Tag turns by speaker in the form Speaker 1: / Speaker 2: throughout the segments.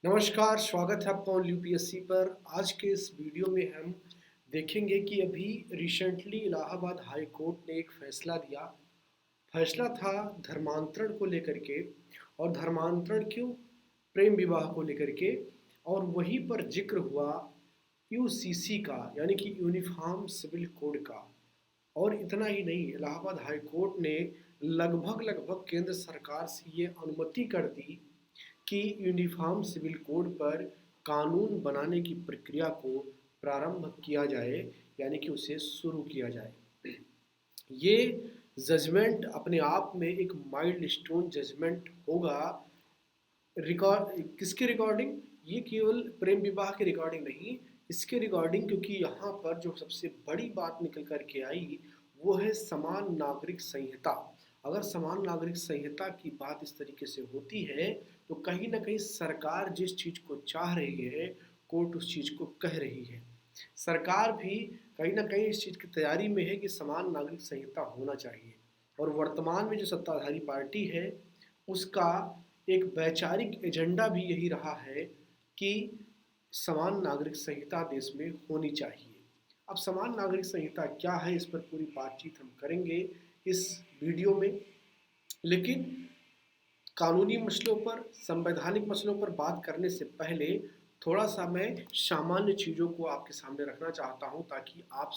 Speaker 1: नमस्कार, स्वागत है आपका ऑन यूपीएससी पर। आज के इस वीडियो में हम देखेंगे कि अभी रिसेंटली इलाहाबाद हाई कोर्ट ने एक फैसला दिया। फैसला था धर्मांतरण को लेकर के, और धर्मांतरण क्यों, प्रेम विवाह को लेकर के। और वहीं पर जिक्र हुआ यूसीसी का, यानी कि यूनिफॉर्म सिविल कोड का। और इतना ही नहीं, इलाहाबाद हाई कोर्ट ने लगभग केंद्र सरकार से ये अनुमति कर दी कि यूनिफॉर्म सिविल कोड पर कानून बनाने की प्रक्रिया को प्रारंभ किया जाए, यानी कि उसे शुरू किया जाए। ये जजमेंट अपने आप में एक माइलस्टोन जजमेंट होगा। रिकॉर्ड किसके रिकॉर्डिंग? ये केवल प्रेम विवाह के रिकॉर्डिंग नहीं, इसके रिकॉर्डिंग, क्योंकि यहाँ पर जो सबसे बड़ी बात निकल कर के आई वो है समान नागरिक संहिता। अगर समान नागरिक संहिता की बात इस तरीके से होती है तो कहीं ना कहीं सरकार जिस चीज़ को चाह रही है, कोर्ट उस चीज़ को कह रही है। सरकार भी कहीं ना कहीं इस चीज़ की तैयारी में है कि समान नागरिक संहिता होना चाहिए। और वर्तमान में जो सत्ताधारी पार्टी है उसका एक वैचारिक एजेंडा भी यही रहा है कि समान नागरिक संहिता देश में होनी चाहिए। अब समान नागरिक संहिता क्या है, इस पर पूरी बातचीत हम करेंगे इस वीडियो में। लेकिन कानूनी मसलों पर, संवैधानिक मसलों पर बात करने से पहले थोड़ा सा मैं सामान्य चीज़ों को आपके सामने रखना चाहता हूं, ताकि आप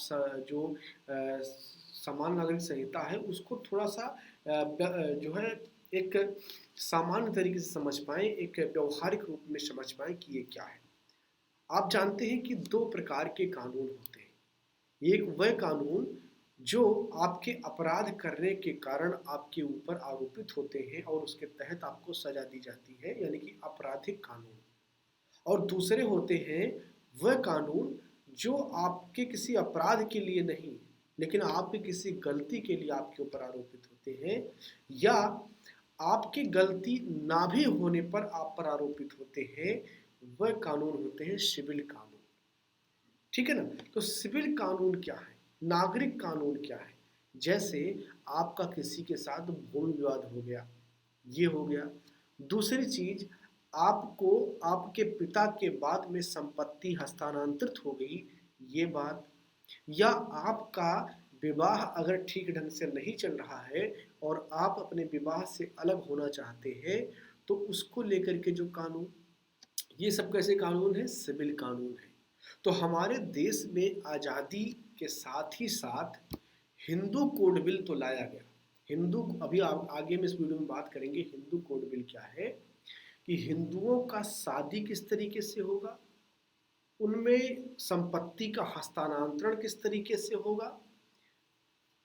Speaker 1: जो समान नागरिक संहिता है उसको थोड़ा सा जो है एक सामान्य तरीके से समझ पाएँ, एक व्यवहारिक रूप में समझ पाएँ कि ये क्या है। आप जानते हैं कि दो प्रकार के कानून होते हैं। एक वह कानून जो आपके अपराध करने के कारण आपके ऊपर आरोपित होते हैं और उसके तहत आपको सजा दी जाती है, यानी कि आपराधिक कानून। और दूसरे होते हैं वह कानून जो आपके किसी अपराध के लिए नहीं, लेकिन आपकी किसी गलती के लिए आपके ऊपर आरोपित होते हैं, या आपकी गलती ना भी होने पर आप पर आरोपित होते हैं। वह कानून होते हैं सिविल कानून। ठीक है ना? तो सिविल कानून क्या है, नागरिक कानून क्या है? जैसे आपका किसी के साथ भूमि विवाद हो गया, ये हो गया। दूसरी चीज, आपको आपके पिता के बाद में संपत्ति हस्तांतरित हो गई, ये बात। या आपका विवाह अगर ठीक ढंग से नहीं चल रहा है और आप अपने विवाह से अलग होना चाहते हैं, तो उसको लेकर के जो कानून, ये सब कैसे कानून है? सिविल कानून है। तो हमारे देश में आज़ादी के साथ ही साथ हिंदू कोड बिल तो लाया गया। हिंदू, अभी आगे में इस वीडियो में बात करेंगे हिंदू कोड बिल क्या है, कि हिंदुओं का शादी किस तरीके से होगा, उनमें संपत्ति का हस्तांतरण किस तरीके से होगा,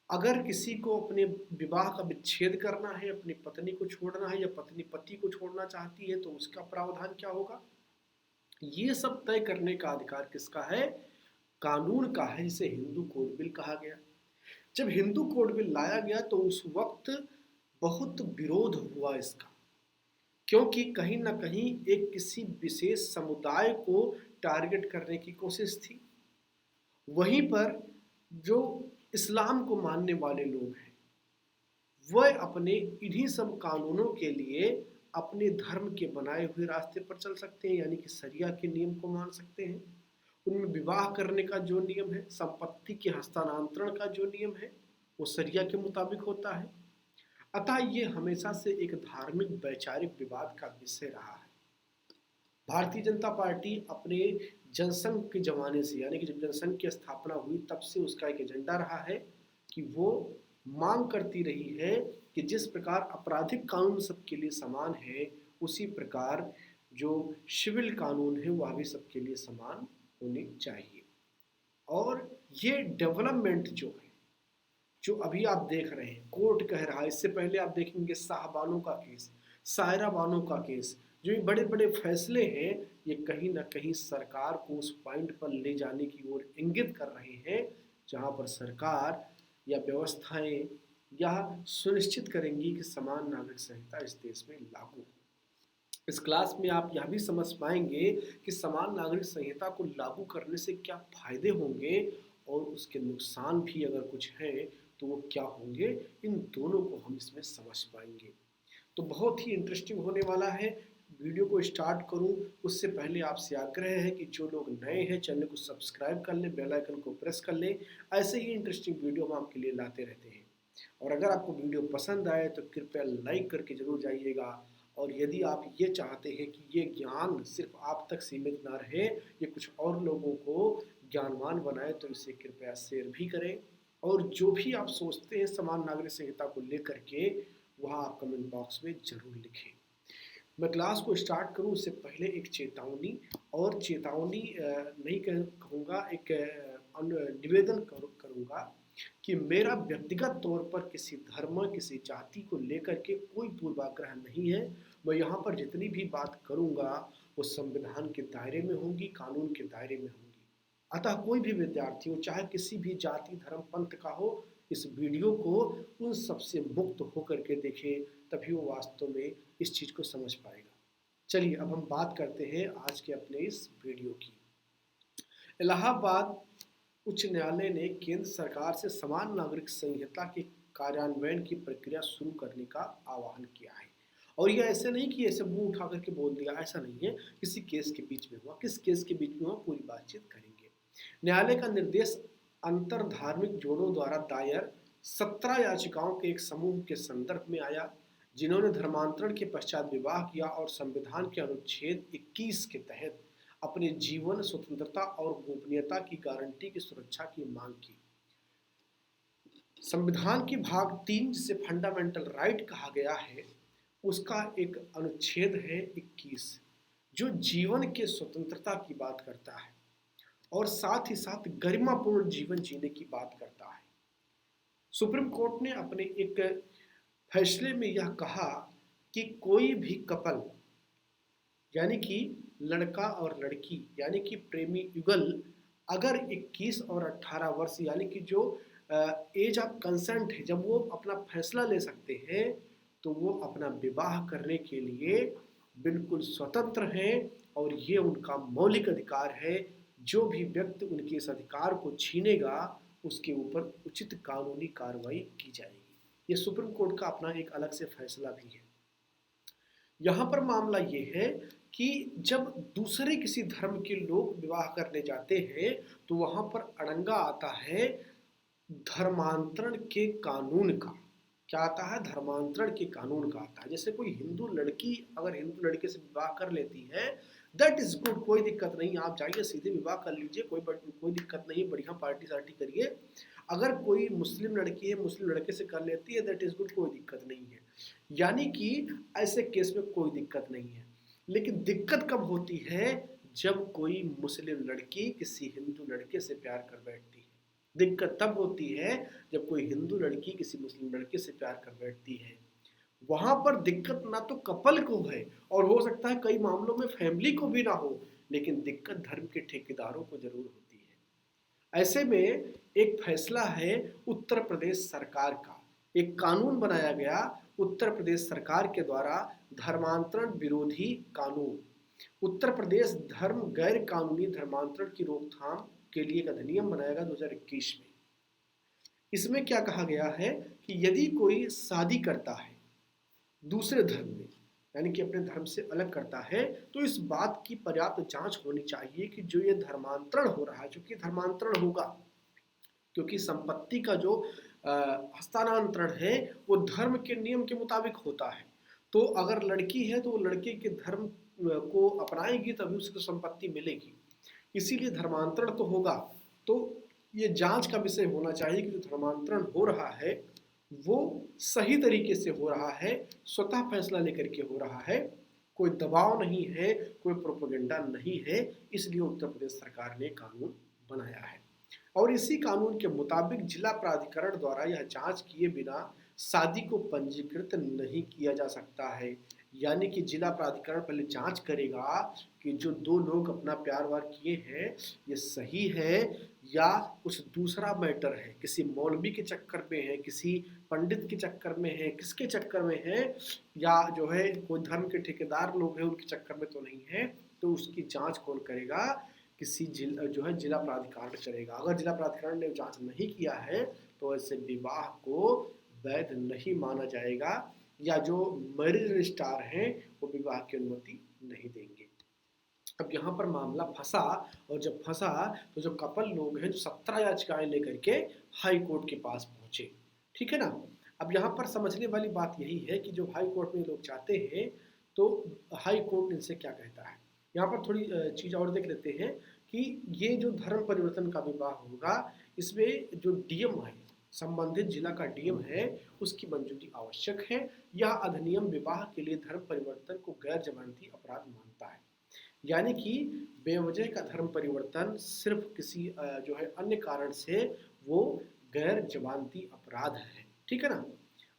Speaker 1: अगर किसी को अपने विवाह का विच्छेद करना है, अपनी पत्नी को छोड़ना है, या पत्नी पति को छोड़ना चाहती है तो उसका प्रावधान क्या होगा, ये सब तय करने का अधिकार किसका है? कानून का है, जिसे हिंदू कोड बिल कहा गया। जब हिंदू कोड बिल लाया गया तो उस वक्त बहुत विरोध हुआ इसका, क्योंकि कहीं ना कहीं एक किसी विशेष समुदाय को टारगेट करने की कोशिश थी। वहीं पर जो इस्लाम को मानने वाले लोग हैं वह अपने इन्हीं सब कानूनों के लिए अपने धर्म के बनाए हुए रास्ते पर चल सकते हैं, यानी कि शरिया के नियम को मान सकते हैं। उनमें विवाह करने का जो नियम है, संपत्ति के हस्तांतरण का जो नियम है, वो शरिया के मुताबिक होता है। अतः ये हमेशा से एक धार्मिक वैचारिक विवाद का विषय रहा है। भारतीय जनता पार्टी अपने जनसंघ के जमाने से, यानी कि जब जनसंघ की स्थापना हुई तब से उसका एक एजेंडा रहा है कि वो मांग करती रही है कि जिस प्रकार आपराधिक कानून सबके लिए समान है, उसी प्रकार जो सिविल कानून है वह भी सबके लिए समान होने चाहिए। और ये डेवलपमेंट जो है, जो अभी आप देख रहे हैं कोर्ट कह रहा है, इससे पहले आप देखेंगे शाहबानो का केस, सायरा बानो का केस, जो ये बड़े बड़े फैसले हैं, ये कहीं ना कहीं सरकार को उस पॉइंट पर ले जाने की ओर इंगित कर रहे हैं जहां पर सरकार या व्यवस्थाएं यह सुनिश्चित करेंगी कि समान नागरिक संहिता इस देश में लागू हो। इस क्लास में आप यह भी समझ पाएंगे कि समान नागरिक संहिता को लागू करने से क्या फायदे होंगे और उसके नुकसान भी अगर कुछ हैं तो वो क्या होंगे। इन दोनों को हम इसमें समझ पाएंगे। तो बहुत ही इंटरेस्टिंग होने वाला है। वीडियो को स्टार्ट करूं उससे पहले आपसे आग्रह है कि जो लोग नए हैं चैनल को सब्सक्राइब कर लें, बेल आइकन को प्रेस कर लें। ऐसे ही इंटरेस्टिंग वीडियो हम आपके लिए लाते रहते हैं। और अगर आपको वीडियो पसंद आए तो कृपया लाइक करके ज़रूर जाइएगा। और यदि आप ये चाहते हैं कि ये ज्ञान सिर्फ आप तक सीमित ना रहे, ये कुछ और लोगों को ज्ञानवान बनाए, तो इसे कृपया शेयर भी करें। और जो भी आप सोचते हैं समान नागरिक संहिता को लेकर के, वह आप कमेंट बॉक्स में ज़रूर लिखें। मैं क्लास को स्टार्ट करूं उससे पहले एक चेतावनी, और चेतावनी नहीं कहूँगा, एक निवेदन करूँगा कि मेरा व्यक्तिगत तौर पर किसी धर्म, किसी जाति को लेकर के कोई पूर्वाग्रह नहीं है। मैं यहाँ पर जितनी भी बात करूँगा वो संविधान के दायरे में होंगी, कानून के दायरे में होंगी। अतः कोई भी विद्यार्थी हो, चाहे किसी भी जाति, धर्म, पंथ का हो, इस वीडियो को उन सबसे मुक्त होकर के देखे, तभी वो वास्तव में इस चीज़ को समझ पाएगा। चलिए अब हम बात करते हैं आज के अपने इस वीडियो की। इलाहाबाद उच्च न्यायालय ने केंद्र सरकार से समान नागरिक संहिता के कार्यान्वयन की प्रक्रिया शुरू करने का आह्वान किया है। और यह ऐसे नहीं कि ऐसे मुंह उठा करके बोल दिया, ऐसा नहीं है। किसी केस के बीच में हुआ, किस केस के बीच में हुआ, पूरी बातचीत करेंगे। न्यायालय का निर्देश अंतर धार्मिक जोड़ों द्वारा दायर 17 याचिकाओं के एक समूह के संदर्भ में आया, जिन्होंने धर्मांतरण के पश्चात विवाह किया और संविधान के अनुच्छेद 21 के तहत अपने जीवन, स्वतंत्रता और गोपनीयता की गारंटी की सुरक्षा की मांग की। संविधान की भाग 3, जिसे फंडामेंटल राइट कहा गया है, उसका एक अनुच्छेद है 21, जो जीवन के स्वतंत्रता की बात करता है और साथ ही साथ गरिमापूर्ण जीवन जीने की बात करता है। सुप्रीम कोर्ट ने अपने एक फैसले में यह कहा कि कोई भी कपल, यानी कि लड़का और लड़की, यानी कि प्रेमी युगल, अगर 21 और 18 वर्ष यानी कि जो एज ऑफ कंसेंट है, जब वो अपना फैसला ले सकते हैं, तो वो अपना विवाह करने के लिए बिल्कुल स्वतंत्र हैं और ये उनका मौलिक अधिकार है। जो भी व्यक्ति उनके इस अधिकार को छीनेगा उसके ऊपर उचित कानूनी कार्रवाई की जाएगी। ये सुप्रीम कोर्ट का अपना एक अलग से फैसला भी है। यहाँ पर मामला ये है कि जब दूसरे किसी धर्म के लोग विवाह करने जाते हैं तो वहाँ पर अड़ंगा आता है धर्मांतरण के कानून का। क्या आता है? धर्मांतरण के कानून का आता है। जैसे कोई हिंदू लड़की अगर हिंदू लड़के से विवाह कर लेती है, दैट इज गुड, कोई दिक्कत नहीं, आप जाइए सीधे विवाह कर लीजिए, कोई दिक्कत नहीं, बढ़िया पार्टी सार्टी करिए। अगर कोई मुस्लिम लड़की है मुस्लिम लड़के से कर लेती है, दैट इज गुड, कोई दिक्कत नहीं है। यानी कि ऐसे केस में कोई दिक्कत नहीं है। लेकिन दिक्कत कब होती है? जब कोई मुस्लिम लड़की किसी हिंदू लड़के से प्यार कर बैठती है। दिक्कत तब होती है जब कोई हिंदू लड़की किसी मुस्लिम लड़के से प्यार कर बैठती है। वहां पर दिक्कत ना तो कपल को है, और हो सकता है कई मामलों में फैमिली को भी ना हो, लेकिन दिक्कत धर्म के ठेकेदारों को जरूर होती है। ऐसे में एक फैसला है उत्तर प्रदेश सरकार का, एक कानून बनाया गया उत्तर प्रदेश सरकार के द्वारा, धर्मांतरण विरोधी कानून। उत्तर प्रदेश धर्म गैर कानूनी धर्मांतरण की रोकथाम के लिए एक अधिनियम बनाया गया 2021 में। इसमें क्या कहा गया है कि यदि कोई शादी करता है दूसरे धर्म में, यानी कि अपने धर्म से अलग करता है, तो इस बात की पर्याप्त जांच होनी चाहिए कि जो ये धर्मांतरण हो रहा है, जो कि धर्मांतरण होगा क्योंकि संपत्ति का जो हस्तांतरण है वो धर्म के नियम के मुताबिक होता है। तो अगर लड़की है तो वो लड़के के धर्म को अपनाएगी तभी उसको संपत्ति मिलेगी, इसीलिए धर्मांतरण तो होगा। तो ये जांच का विषय होना चाहिए कि जो धर्मांतरण हो रहा है वो सही तरीके से हो रहा है, स्वतः फैसला लेकर के हो रहा है, कोई दबाव नहीं है, कोई प्रोपेगेंडा नहीं है। इसलिए उत्तर प्रदेश सरकार ने कानून बनाया है और इसी कानून के मुताबिक जिला प्राधिकरण द्वारा यह जांच किए बिना शादी को पंजीकृत नहीं किया जा सकता है। यानी कि जिला प्राधिकरण पहले जांच करेगा कि जो दो लोग अपना प्यार वार किए हैं ये सही है या कुछ दूसरा मैटर है, किसी मौलवी के चक्कर में है, किसी पंडित के चक्कर में है, किसके चक्कर में है, या जो है कोई धर्म के ठेकेदार लोग हैं उनके चक्कर में तो नहीं है। तो उसकी जांच कौन करेगा? किसी जिला प्राधिकरण करेगा। अगर जिला प्राधिकरण ने जांच नहीं किया है तो ऐसे विवाह को वैध नहीं माना जाएगा, या जो मैरिज रजिस्ट्रार हैं वो विवाह की अनुमति नहीं देंगे। अब यहाँ पर मामला फंसा, और जब फंसा तो जो कपल लोग हैं, जो 17 याचिकाएं लेकर के हाई कोर्ट के पास पहुंचे, ठीक है ना। अब यहाँ पर समझने वाली बात यही है कि जो हाई कोर्ट में लोग जाते हैं, तो हाई कोर्ट इनसे क्या कहता है। यहाँ पर थोड़ी चीज़ और देख लेते हैं कि ये जो धर्म परिवर्तन का विवाह होगा, इसमें जो डीएम है, संबंधित जिला का डीएम है, उसकी मंजूरी आवश्यक है। यह अधिनियम विवाह के लिए धर्म परिवर्तन को गैर जमानती अपराध मानता है। यानी कि बेवजह का धर्म परिवर्तन सिर्फ किसी जो है अन्य कारण से वो गैर जमानती अपराध है, ठीक है ना।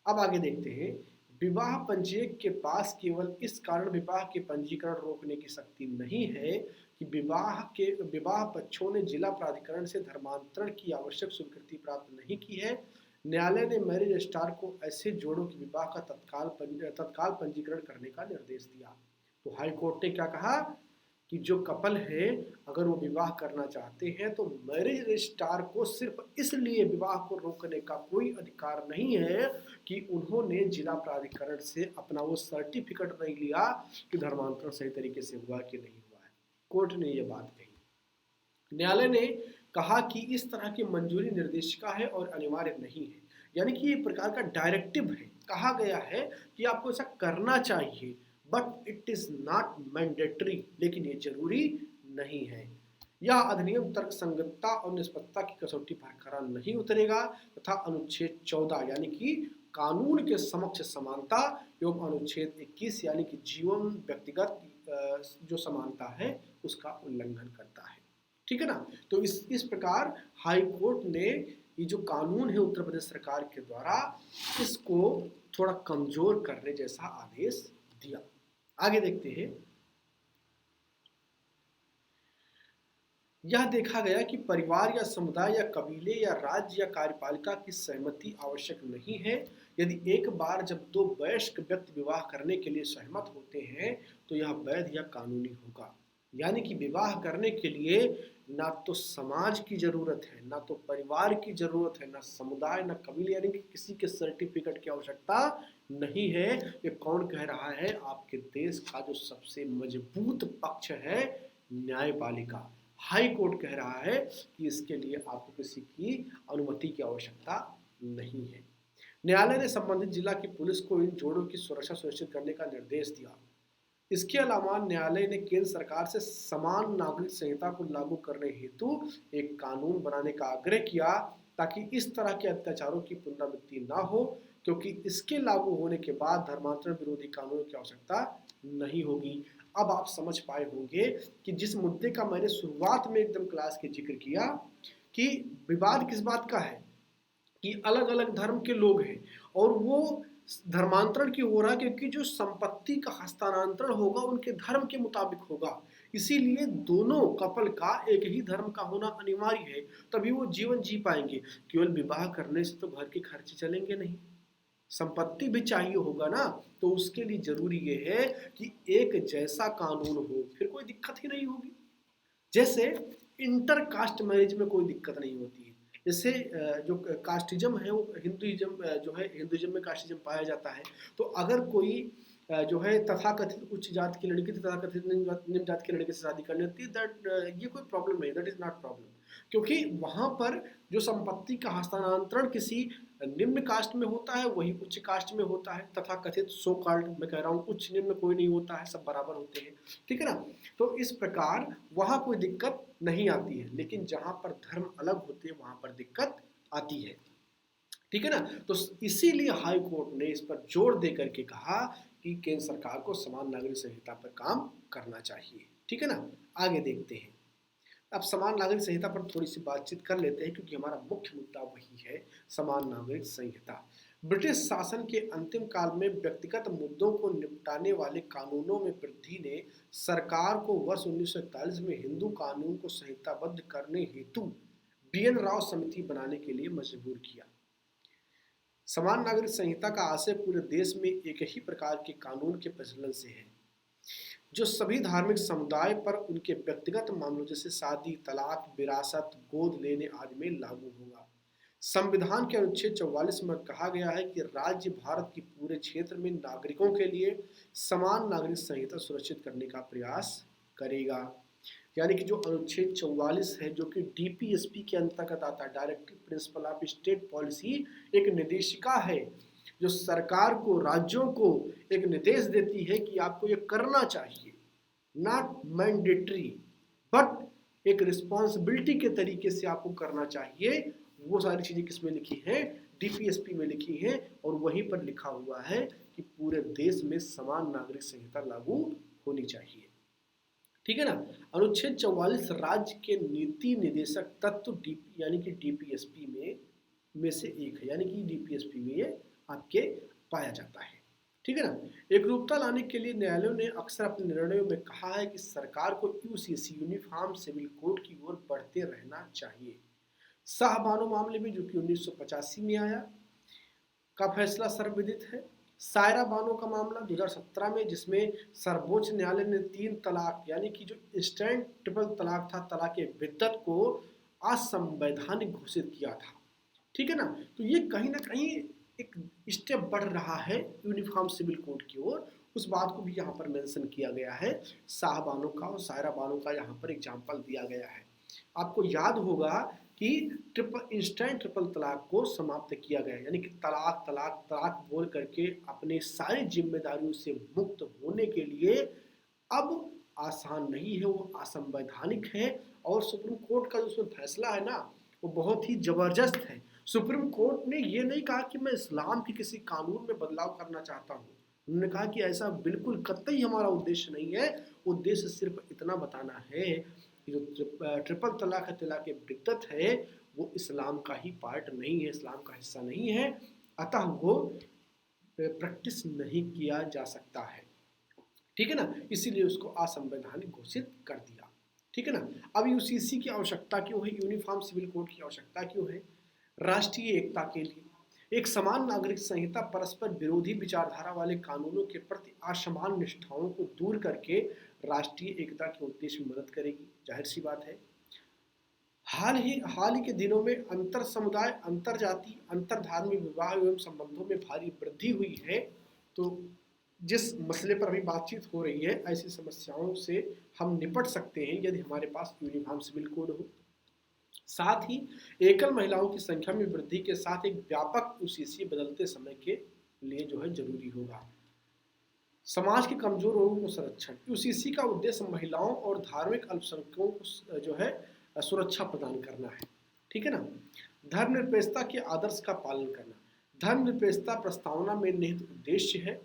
Speaker 1: अब आगे देखते हैं, विवाह पंजीयक के पास केवल इस कारण विवाह के पंजीकरण रोकने की शक्ति नहीं है कि विवाह पक्षों ने जिला प्राधिकरण से धर्मांतरण की आवश्यक स्वीकृति प्राप्त नहीं की है। न्यायालय ने मैरिज रजिस्ट्रार को ऐसे जोड़ों के विवाह का तत्काल पंजीकरण करने का निर्देश दिया। तो हाई कोर्ट ने क्या कहा कि जो कपल है, अगर वो विवाह करना चाहते हैं तो मैरिज रजिस्ट्रार को सिर्फ इसलिए विवाह को रोकने का कोई अधिकार नहीं है कि उन्होंने जिला प्राधिकरण से अपना वो सर्टिफिकेट नहीं लिया कि धर्मांतरण सही तरीके से हुआ कि नहीं हुआ है। कोर्ट ने ये बात कही। न्यायालय ने कहा कि इस तरह की मंजूरी निर्देशिका है और अनिवार्य नहीं है, यानी कि ये प्रकार का डायरेक्टिव है, कहा गया है कि आपको ऐसा करना चाहिए, but it is not mandatory, लेकिन ये जरूरी नहीं है। यह अधिनियम तर्क संगतता और निष्पक्षता की कसौटी पर खरा नहीं उतरेगा तथा अनुच्छेद 14 यानी कि कानून के समक्ष समानता एवं अनुच्छेद 21 यानी कि जीवन व्यक्तिगत जो समानता है उसका उल्लंघन करता है, ठीक है ना। तो इस प्रकार हाई कोर्ट ने ये जो कानून है उत्तर प्रदेश सरकार के द्वारा, इसको थोड़ा कमजोर करने जैसा आदेश दिया। आगे देखते हैं, यह देखा गया कि परिवार या समुदाय या कबीले या राज्य या कार्यपालिका की सहमति आवश्यक नहीं है। यदि एक बार जब दो वयस्क व्यक्ति विवाह करने के लिए सहमत होते हैं तो यह वैध या कानूनी होगा। यानी कि विवाह करने के लिए ना तो समाज की जरूरत है, ना तो परिवार की जरूरत है, ना समुदाय, ना कबीले, यानी कि किसी के सर्टिफिकेट की आवश्यकता नहीं है। ये कौन कह रहा है? आपके देश का जो सबसे मजबूत पक्ष है, न्यायपालिका, हाई कोर्ट कह रहा है कि इसके लिए आपको किसी की अनुमति की आवश्यकता नहीं है। न्यायालय ने संबंधित जिला की पुलिस को इन जोड़ों की सुरक्षा सुनिश्चित करने का निर्देश दिया। इसके अलावा न्यायालय ने केंद्र सरकार से समान नागरिक संहिता को लागू करने हेतु एक कानून बनाने का आग्रह किया ताकि इस तरह के अत्याचारों की पुनरावृत्ति न हो, क्योंकि इसके लागू होने के बाद धर्मांतरण विरोधी कानून की आवश्यकता नहीं होगी। अब आप समझ पाए होंगे कि जिस मुद्दे का मैंने शुरुआत में एकदम क्लास के जिक्र किया कि विवाद किस बात का है कि अलग अलग धर्म के लोग हैं और वो धर्मांतरण क्यों हो रहा है, क्योंकि जो संपत्ति का हस्तांतरण होगा उनके धर्म के मुताबिक होगा, इसीलिए दोनों कपल का एक ही धर्म का होना अनिवार्य है, तभी वो जीवन जी पाएंगे। केवल विवाह करने से तो घर के खर्चे चलेंगे नहीं, संपत्ति भी चाहिए होगा ना। तो उसके लिए जरूरी ये है कि एक जैसा कानून हो, फिर कोई दिक्कत ही नहीं होगी। जैसे इंटर कास्ट मैरिज में कोई दिक्कत नहीं होती है। जैसे जो कास्टिज्म है वो हिंदुइज्म जो है, हिंदुइज्म में कास्टिज्म पाया जाता है। तो अगर कोई जो है तथाकथित उच्च जात की लड़की तथाकथित निम्न जात की लड़के से शादी कर लेती है, दैट ये कोई प्रॉब्लम नहीं, दैट इज नॉट प्रॉब्लम, क्योंकि वहां पर जो संपत्ति का हस्तांतरण किसी निम्न कास्ट में होता है वही उच्च कास्ट में होता है। तथाकथित सो कॉल्ड, मैं कह रहा हूँ, उच्च निम्न कोई नहीं होता है, सब बराबर होते हैं, ठीक है ना। तो इस प्रकार वहां कोई दिक्कत नहीं आती है, लेकिन जहां पर धर्म अलग होते हैं वहां पर दिक्कत आती है, ठीक है ना। तो इसीलिए हाई कोर्ट ने इस पर जोर दे करके कहा कि केंद्र सरकार को समान नागरिक संहिता पर काम करना चाहिए, ठीक है ना। आगे देखते हैं, अब समान नागरिक संहिता पर थोड़ी सी बातचीत कर लेते हैं, क्योंकि हमारा मुख्य मुद्दा वही है, समान नागरिक संहिता। ब्रिटिश शासन के अंतिम काल में व्यक्तिगत मुद्दों को निपटाने वाले कानूनों में वृद्धि ने सरकार को वर्ष 1941 में हिंदू कानून को संहिताबद्ध करने हेतु BN राव समिति बनाने के लिए मजबूर किया। समान नागरिक संहिता का आशय पूरे देश में एक ही प्रकार के कानून के प्रचलन से है, जो सभी धार्मिक समुदाय पर उनके व्यक्तिगत मामलों जैसे शादी, तलाक, विरासत, गोद लेने आदि में लागू होगा। संविधान के अनुच्छेद 44 में कहा गया है कि राज्य भारत के पूरे क्षेत्र में नागरिकों के लिए समान नागरिक संहिता सुरक्षित करने का प्रयास करेगा। यानी कि जो अनुच्छेद 44 है, जो कि डीपीएसपी के अंतर्गत आता है, directive principle of state policy, एक निर्देशिका है जो सरकार को, राज्यों को एक निर्देश देती है कि आपको ये करना चाहिए, नॉट मैंडेटरी बट एक रिस्पॉन्सिबिलिटी के तरीके से आपको करना चाहिए। वो सारी चीजें किसमें लिखी हैं? डीपीएसपी में लिखी हैं, और वहीं पर लिखा हुआ है कि पूरे देश में समान नागरिक संहिता लागू होनी चाहिए। ठीक है ना। अनुच्छेद 44 राज्य के नीति निर्देशक तत्व यानी कि डीपीएसपी में से एक है, यानी कि डीपीएसपी में ये आपके पाया जाता है। ठीक है ना। एकरूपता लाने के लिए न्यायालयों ने अक्सर अपने निर्णयों में कहा है कि सरकार को यूसीसी यूनिफॉर्म सिविल कोड की ओर बढ़ते रहना चाहिए। शाहबानो मामले में, जो कि 1985 में आया, का फैसला सर्वविदित है। सायरा बानो का मामला 2017 में, जिसमें सर्वोच्च न्यायालय ने 3 तलाक यानी कि जो इंस्टेंट ट्रिपल तलाक था, तलाक बिद्दत को असंवैधानिक घोषित किया था। ठीक है ना। तो ये कहीं ना कहीं एक स्टेप बढ़ रहा है यूनिफॉर्म सिविल कोड की ओर। उस बात को भी यहाँ पर मेंशन किया गया है। शाहबानो का और सायरा बानो का यहाँ पर एग्जाम्पल दिया गया है। आपको याद होगा कि इंस्टेंट ट्रिपल तलाक को समाप्त किया गया, यानी कि तलाक तलाक तलाक बोल करके अपने सारी जिम्मेदारियों से मुक्त होने के लिए अब आसान नहीं है, वो असंवैधानिक है। और सुप्रीम कोर्ट का जो उसमें फैसला है ना, वो बहुत ही जबरदस्त है। सुप्रीम कोर्ट ने ये नहीं कहा कि मैं इस्लाम के किसी कानून में बदलाव करना चाहता हूँ। उन्होंने कहा कि ऐसा बिल्कुल कतई हमारा उद्देश्य नहीं है। उद्देश्य सिर्फ इतना बताना है कि जो ट्रिपल तलाक है, तलाक बिद्दत है, वो इस्लाम का ही पार्ट नहीं है, इस्लाम का हिस्सा नहीं है, अतः वो प्रैक्टिस नहीं किया जा सकता है। ठीक है ना। इसीलिए उसको असंवैधानिक घोषित कर दिया। ठीक है ना। अब यूसीसी की आवश्यकता क्यों है? यूनिफॉर्म सिविल कोड की आवश्यकता क्यों है? राष्ट्रीय एकता के लिए। एक समान नागरिक संहिता परस्पर विरोधी विचारधारा वाले कानूनों के प्रति असमान निष्ठाओं को दूर करके राष्ट्रीय एकता के उद्देश्य में मदद करेगी, जाहिर सी बात है। हाल ही के दिनों में अंतर समुदाय, अंतर जाति, अंतर धार्मिक विवाह एवं संबंधों में भारी वृद्धि हुई है। तो जिस मसले पर अभी बातचीत हो रही है, ऐसी समस्याओं से हम निपट सकते हैं यदि हमारे पास यूनिफॉर्म सिविल कोड हो। साथ ही एकल महिलाओं की संख्या में वृद्धि के साथ एक व्यापक यूसीसी बदलते समय के लिए जो है जरूरी होगा। समाज के कमजोर वर्गों को संरक्षण। यूसीसी का उद्देश्य महिलाओं और धार्मिक अल्पसंख्यकों को जो है सुरक्षा प्रदान करना है। ठीक है ना। धर्मनिरपेक्षता के आदर्श का पालन करना। धर्मनिरपेक्षता प्रस्तावना में निहित उद्देश्य है।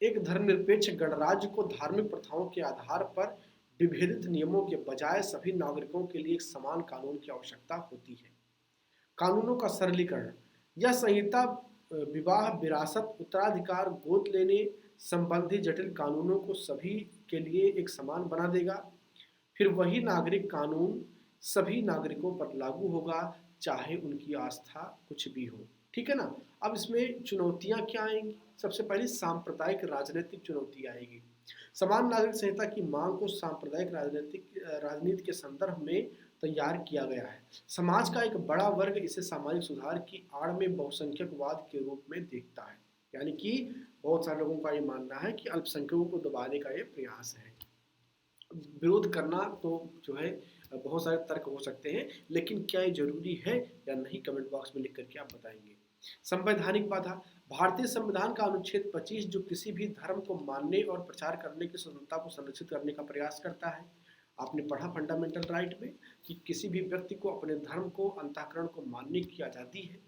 Speaker 1: एक धर्मनिरपेक्ष गणराज्य को धार्मिक प्रथाओं के आधार पर विभेदित नियमों के बजाय सभी नागरिकों के लिए एक समान कानून की आवश्यकता होती है। कानूनों का सरलीकरण। यह संहिता विवाह, विरासत, उत्तराधिकार, गोद लेने संबंधी जटिल कानूनों को सभी के लिए एक समान बना देगा। फिर वही नागरिक कानून सभी नागरिकों पर लागू होगा, चाहे उनकी आस्था कुछ भी हो। ठीक है ना। अब इसमें चुनौतियां क्या आएंगी? सबसे पहले सांप्रदायिक राजनीतिक चुनौती आएगी। समान नागरिक संहिता की मांग को सांप्रदायिक राजनीति के संदर्भ में तैयार किया गया है। समाज का एक बड़ा वर्ग इसे सामाजिक सुधार की आड़ में बहुसंख्यकवाद के रूप में देखता है। यानी कि बहुत सारे लोगों का ये मानना है कि अल्पसंख्यकों को दबाने का ये प्रयास है। विरोध करना तो जो है बहुत सारे तर्क हो सकते हैं, लेकिन क्या ये जरूरी है या नहीं, कमेंट बॉक्स में लिख करके आप बताएंगे। संवैधानिक बाधा। भारतीय संविधान का अनुच्छेद 25 जो किसी भी धर्म को मानने और प्रचार करने की स्वतंत्रता को संरक्षित करने का प्रयास करता है। आपने पढ़ा फंडामेंटल राइट में कि किसी भी व्यक्ति को अपने धर्म को, अंतःकरण को मानने की आज़ादी है।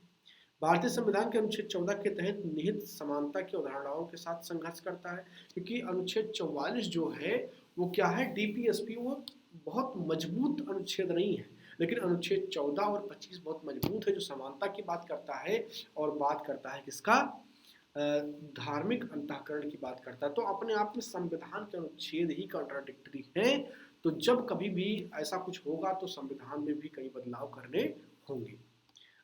Speaker 1: भारतीय संविधान के अनुच्छेद 14 के तहत निहित समानता की अवधारणाओं के साथ संघर्ष करता है, क्योंकि अनुच्छेद 44 जो है वो क्या है, डीपीएसपी, वो बहुत मजबूत अनुच्छेद नहीं है, लेकिन अनुच्छेद 14 और 25 बहुत मजबूत है, जो समानता की बात करता है और बात करता है किसका, धार्मिक अंतःकरण की बात करता है। तो अपने आप में संविधान के अनुच्छेद ही कॉन्ट्राडिक्टरी है। तो जब कभी भी ऐसा कुछ होगा तो संविधान में भी कई बदलाव करने होंगे।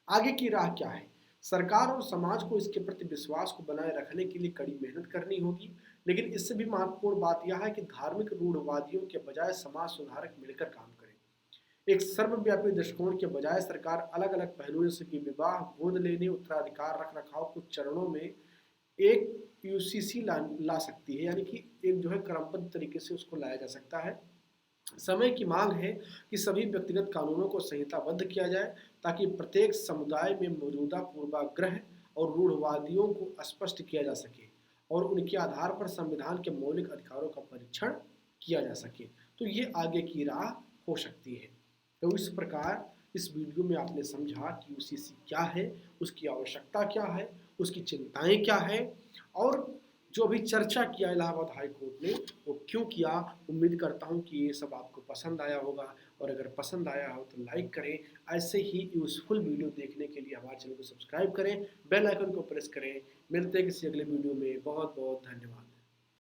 Speaker 1: आगे की राह क्या है? सरकार और समाज को इसके प्रति विश्वास को बनाए रखने के लिए कड़ी मेहनत करनी होगी, लेकिन इससे भी महत्वपूर्ण बात यह है कि धार्मिक रूढ़वादियों के बजाय समाज सुधारक मिलकर काम करें। एक सर्वव्यापी दृष्टिकोण के बजाय सरकार अलग अलग पहलुओं जैसे कि विवाह, गोद लेने, उत्तराधिकार, रख रखाव कुछ चरणों में एक यूसीसी ला सकती है, यानी कि एक जो है क्रमबद्ध तरीके से उसको लाया जा सकता है। समय की मांग है कि सभी व्यक्तिगत कानूनों को संहिताबद्ध किया जाए ताकि प्रत्येक समुदाय में मौजूदा पूर्वाग्रह और रूढ़वादियों को स्पष्ट किया जा सके और उनके आधार पर संविधान के मौलिक अधिकारों का परीक्षण किया जा सके। तो ये आगे की राह हो सकती है। तो इस प्रकार इस वीडियो में आपने समझा कि यूसीसी क्या है, उसकी आवश्यकता क्या है, उसकी चिंताएं क्या है और जो अभी चर्चा किया इलाहाबाद हाई कोर्ट ने वो क्यों किया। उम्मीद करता हूँ कि ये सब आपको पसंद आया होगा और अगर पसंद आया हो तो लाइक करें। ऐसे ही यूज़फुल वीडियो देखने के लिए हमारे चैनल को सब्सक्राइब करें, बेल आइकन को प्रेस करें। मिलते हैं किसी अगले वीडियो में। बहुत बहुत धन्यवाद।